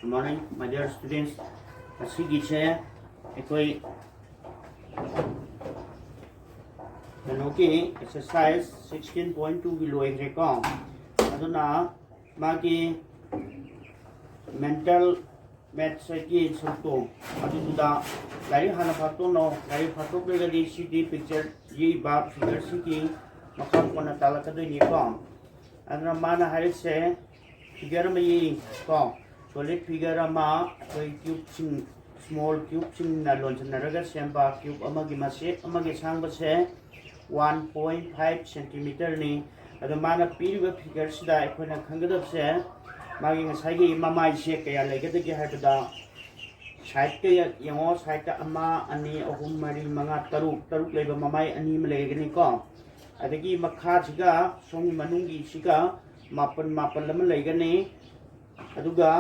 Good morning, my dear students. ꯑꯁꯤꯒꯤꯁꯦ ꯑꯩꯈꯣꯏ ꯀꯩꯅꯣꯒꯤ exercise 16.2ꯒꯤ ꯂꯣꯏꯈ꯭ꯔꯦꯀꯣ ꯑꯗꯨꯅ ꯃꯥꯒꯤ mental mathsꯒꯤ ꯁꯔꯨꯛꯇꯣ ꯑꯗꯨꯗ ꯂꯥꯏꯔꯤꯛ ꯍꯥꯟꯅ ꯐꯥꯛꯇꯣꯛꯅꯧ ꯂꯥꯏꯔꯤꯛ ꯐꯥꯛꯇꯣꯛꯂꯒꯗꯤ ꯁꯤꯗꯤ ꯄꯤꯛꯆꯔ ꯌꯦꯛꯏꯕ ꯐꯤꯒꯔꯁꯤꯒꯤ ꯃꯈꯥ ꯄꯣꯟꯅ ꯇꯥꯜꯂꯛꯀꯗꯣꯏꯅꯤꯀꯣ ꯑꯗꯨꯅ ꯃꯥꯅ ꯍꯥꯏꯔꯤꯁꯦ ꯐꯤꯒꯔ ꯑꯃ ꯌꯦꯡꯀꯣ solid figure ama koi cube sing small cube sing na lonjanaraga semba cube amagi masek amagi sangba se 1.5 cm ni ado mana piriba figure sida akhona khangadab se magi ngasai gi mamai se kaya legadagi habada side ke yango side ama ani ahum mari manga taruk leba mamai ani ma legani ko adagi makha siga songi manungi siga mapan lama legani aduga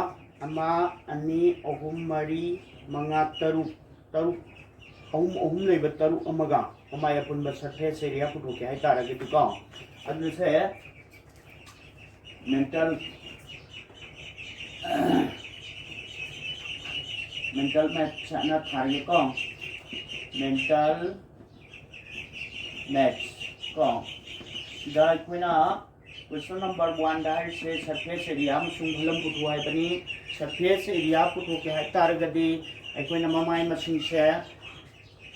ama ani ahum mari manga taruk ahum leba taruk amaga amaya punba surface area putoke hai taragedi ko adu se mental math na thari ko mental maths ko da koina question number 1 da se surface area amsung halam putu hai bani surface area putu ke hai taragadi aikoina mamai masing se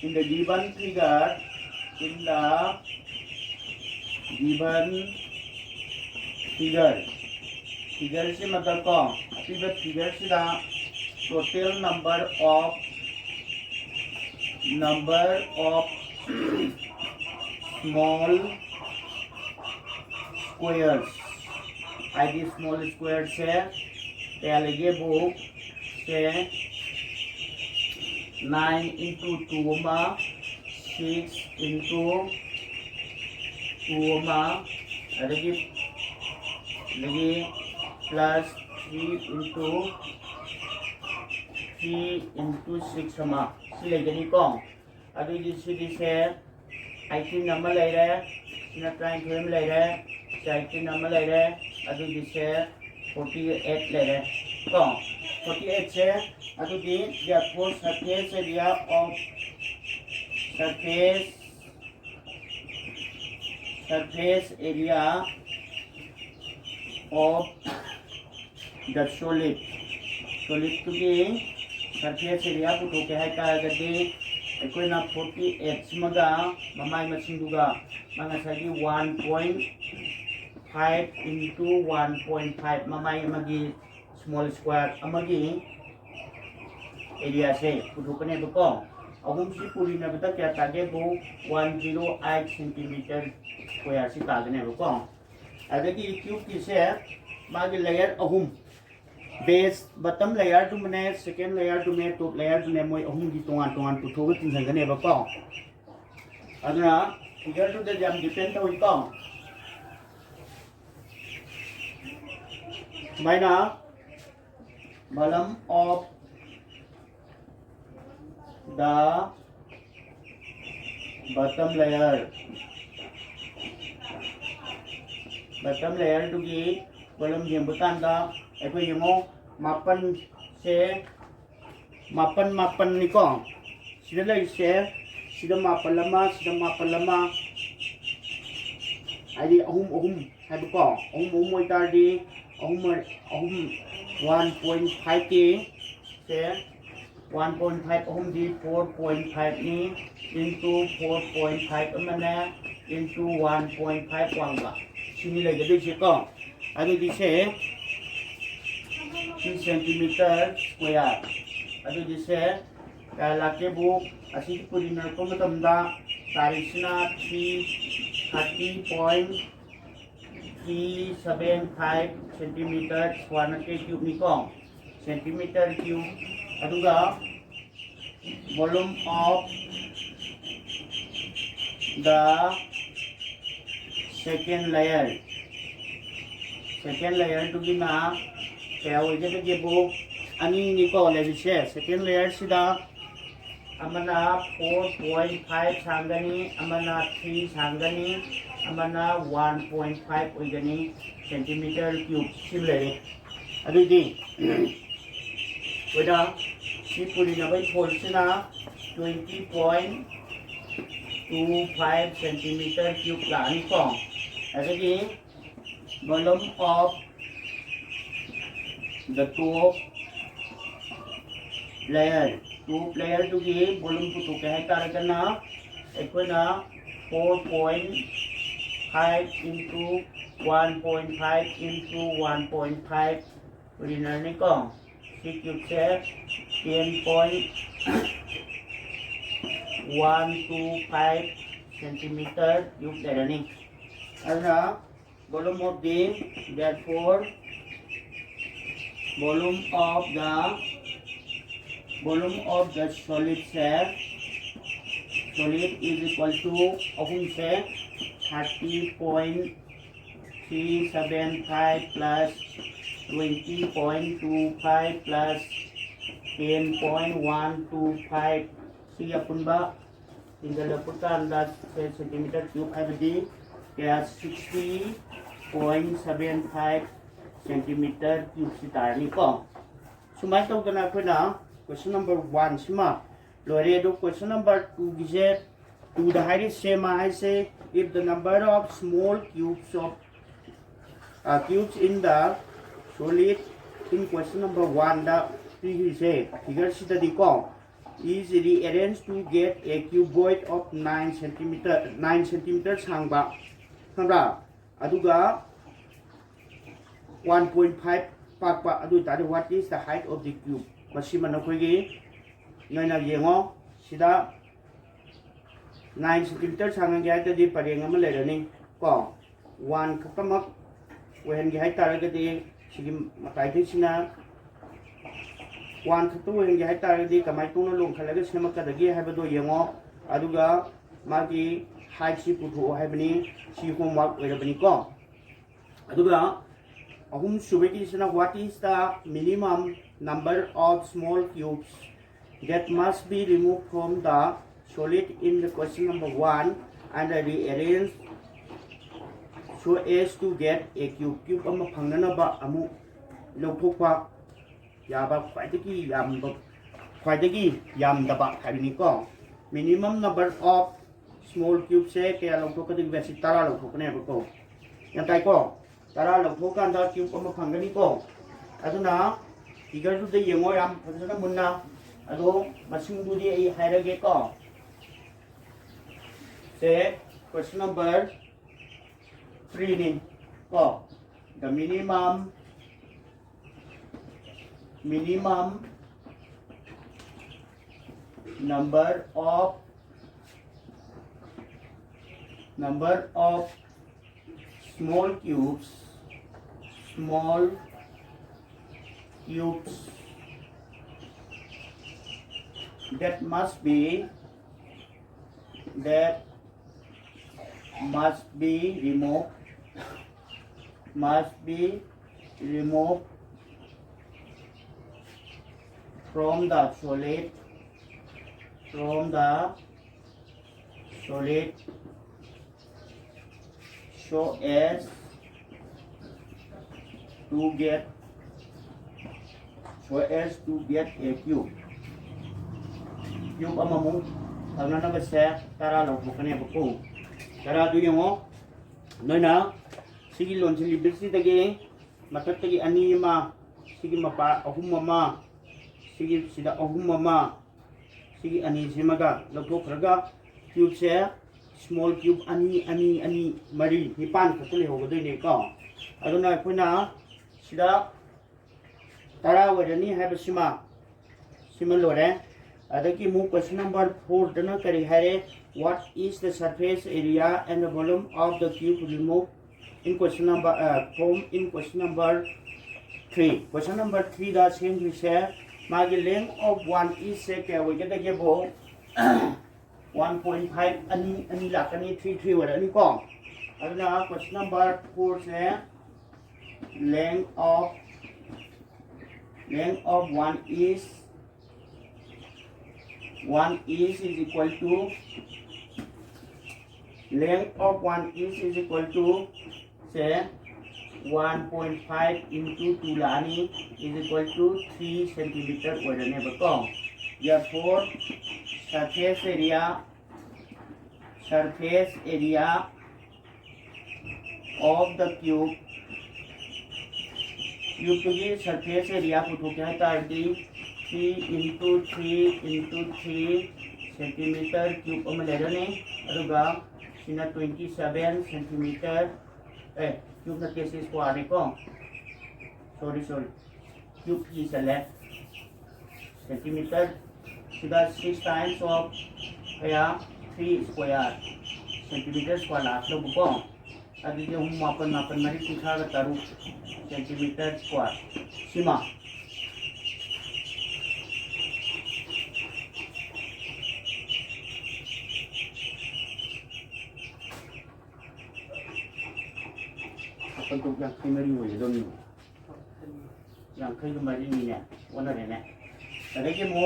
in the given figure figure se matlab ko apiba figure se da total number of small squares id small square से लगे book से 9 into 2 मा 6 into 2 मा लगे plus 3 into 6 मा से लगे नहीं कौन अभी जिस से 18 नंबर ले रहे ना ट्राइंग में ले रहे 18 नंबर ले रहे अभी जिसे 48 ले रहे तो 48 से अभी therefore surface area of the solid to be surface area पुटो के है तारगदी अकोइना 48 मगा ममाई मसिंदुगा मंगा सागी 1.5 into 1.5 mamai amagi small square amagi area se pudukane bako ahum si purina bata kya tage bo 108 cm square si tagane bako adagi cube ki se magi layer ahum base bottom layer to mane second layer to me top layer to ne moi ahum gi tongan puthoga tinsangane bako aduna figure to the jam depend to iko Maina bottom of the bottom layer to be bottom jembutan da ekoi yemo mapan niko sida lai se sida mapan lama adi ahum haibko ahum moi tardi ahum 1.5 के से 1.5 ahum di 4.5 ni into 4.5 amana into 1.5 wanga sini lagi di siko adu di se 3 cm square adu di se kala ke bu asi purina ko matamda tarisna 330.375 centimeter square ke cube ni ko centimeter cube aduga volume of the second layer to be na kaya wajah ke bu ani ni ko le se second layer sida amana 4.5 sangani amana 3 sangani amana 1.5 oigani centimeter cube simile adudi Weda si pulina bai forcina 20.25 centimeter cube la ni ko. Adagi volume of the two player to give volume to hai taragana ekona 4.5 into 1.5 into 1.5 original ni ko si cube se 10.125 centimeter cube le ni ada volume of the therefore volume of the solid is equal to ahum se 30.375 plus 20.25 plus 10.125 siya pun ba tinggal dapatkan das centimeter cube habdi kaya 60.75 centimeter cube sitar ni ko sumai tau kana ko na question number 1 sima lore do question number 2 gise to the height same I say if the number of small cubes in the solid in question number 1 the figure study ko is rearranged to get a cuboid of 9 cm sangba kambra aduga 1.5 pakpa adu tadi what is the height of the cube masiman akoigi noina yengo sida 9 cm sangang gi height di pareng ama lerani ko 1 khatamak wen gi height taragadi sigi matai sina 1 khatu wen gi height taragadi kamai tungna long khalaga semakadagi haibado yengo aduga magi height si putho haibani si homework oirabani ko aduga ahum subeki sina what is the minimum number of small cubes that must be removed from the solid in the question number 1 and rearranged so as to get a cube ama phangnanaba amu lawthokpa yaba khwaidagi yamdaba habini ko minimum number of small cubes se kaya lawthokading besi 10 lawthokne ko yantai ko 10 lawthokan da cube ama phanggani ko aduna figure du de yengo yam phajana munna ado masing du di ai hairage ko se question number 3 ni ko the minimum number of small cubes that must be removed from the solid so as to get a cube amamu thangna na se tara lo bukane buku tara du yengo noina sigi lonsi libisi dagi matak tagi ani ma sigi mapa ahum ma sigi sida ahum ma sigi ani simaga lobokraga cube se small cube ani mari nipan khatule hogodoi ne ko aduna koina sida tara wadani habasima lore adaki mu question number 4 dana kari hare what is the surface area and the volume of the cube removed in question number 3 question number 3 da same we say magi length of 1 is say ke we get the bo 1.5 ani lakani 3 wadani ko aduna question number 4 say length of 1 is equal to length of 1 is equal to say 1.5 into 2 lani is equal to 3 centimeter oiranebako. Therefore, surface area of the cube to the surface area puthokya tardi 3 into 3 into 3 centimeter cube ama lerane aduga sina 27 centimeter cube na case square ko sorry cube is a left centimeter sida 6 times of kaya 3 square centimeter square la so ko adi je hum mapan mari sikha ga taru centimeter square sima untuk yang primary way dong yang primary ni ne warna ne ada ke mo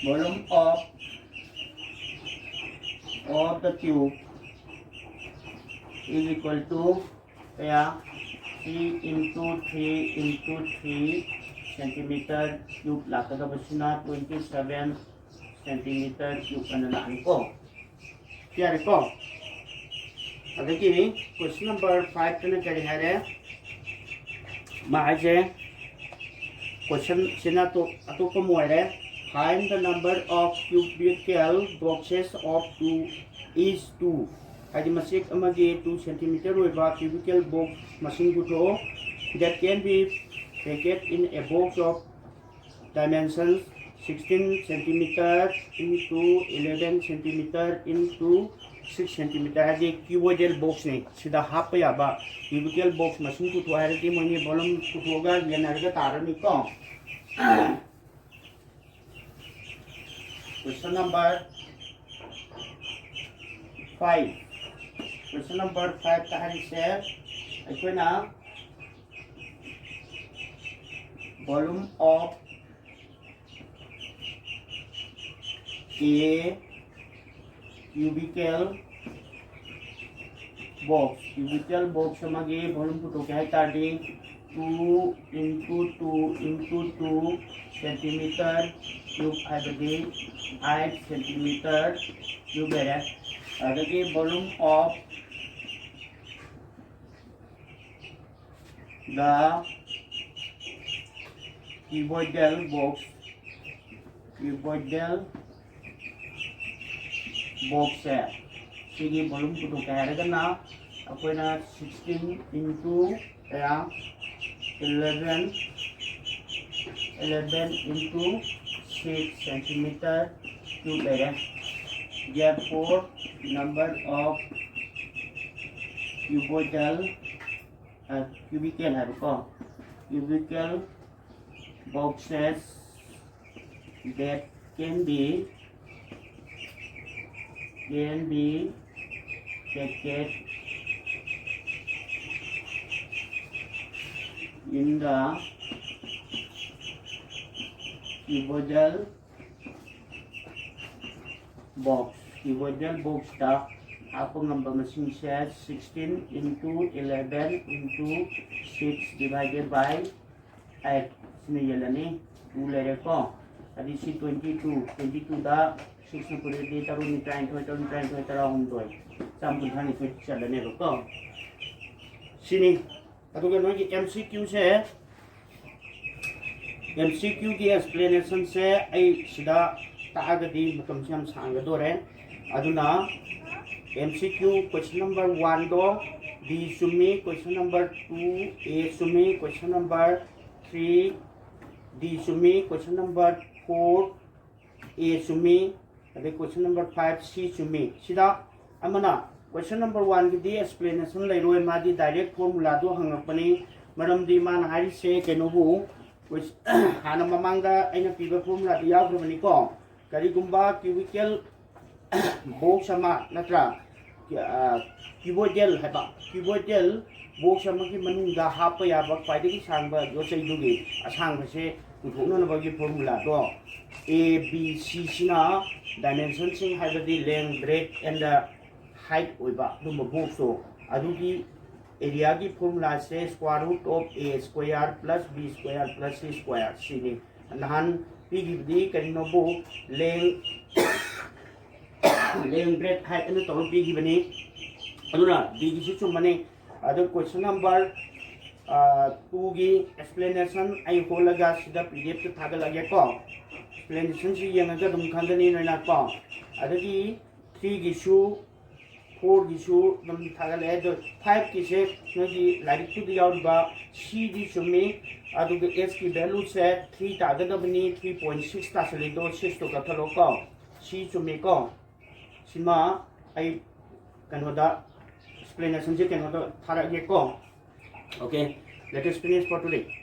volume of the tube is equal to 3 into 3 into 3 centimeter cube lakada basina 27 centimeter cube analaan ko kaya ko adagi question number 5 tana kari hare mahaje question sina to atopa mo hare find the number of cubical boxes of 2 is 2 adi masik amagi 2 centimeter oiba cubical box machine guto that can be packed in a box of dimensions 16 centimeter into 11 centimeter into 6 centimeter adi cuboidal box ne sida hap ya ba cubical box machine guto harati moni volume gutoga yanarga tarani ko question number 5 question number 5 tahari se aikoina volume of a cubical box samagi volume puto kya tadi 2 into 2 into 2 centimeter cube abadi 8 centimeter cube है adagi volume of the cuboidal box है sigi volume puto kya है na akoina 16 into 11 into 6 centimeter cube है therefore number of cubical boxes that can be packed in the cuboidal box ta apa number machine says 16 into 11 into 6 divided by 8 sini yalani 2 lere ko adi si 22 da 6 na puri di taru ni try tarong doi sampun hani ko chalane ko sini aduga no ki MCQ se MCQ की explanation से आई सिदा तागदी मतलब से हम सांग दो रे अदुना MCQ question number 1 दो B Sumi question number 2 A Sumi question number 3 D Sumi question number 4 A Sumi अदे question number 5 C सुमी सिदा अमना question number 1 की explanation ले रोए मादी direct formula दो हंगपनी मरम दी मान हारी से केनोबु hana mamangda aina piba formula di yagrumani ko karigumba cubical box sama natra cuboidal haba cuboidal box sama ki manungda hapa ya ba paidagi sangba yosai dugi asang se puthona na bagi formula to A B C sina dimension sing habadi length breadth and the height oiba dum box so adugi area की formula से square root of A square plus B square plus C square सीनी नहान पीगी करीनोबू length length breadth height अनु तौर पीगी बनी अदुना डी की चुम बने अदु क्वेश्चन नंबर 2 की एक्सप्लेनेशन आई होलगा सिदा पीडीएफ तो थागल लगे को एक्सप्लेनेशन से यंगा दुम खंगनी नैना को अदगी 3 की शू 4 की शू दुम थागल है तो 5 की से नगी लाइक टू दी आउटबा सी दी चुमी अदुगे एस की वैल्यू से 3 तागदबनी 3.6 तासले दो 6 तो कथलो को सी चुमी को सिमा आई कनोदा एक्सप्लेनेशन से कनोदा थारा ये को okay let us finish for today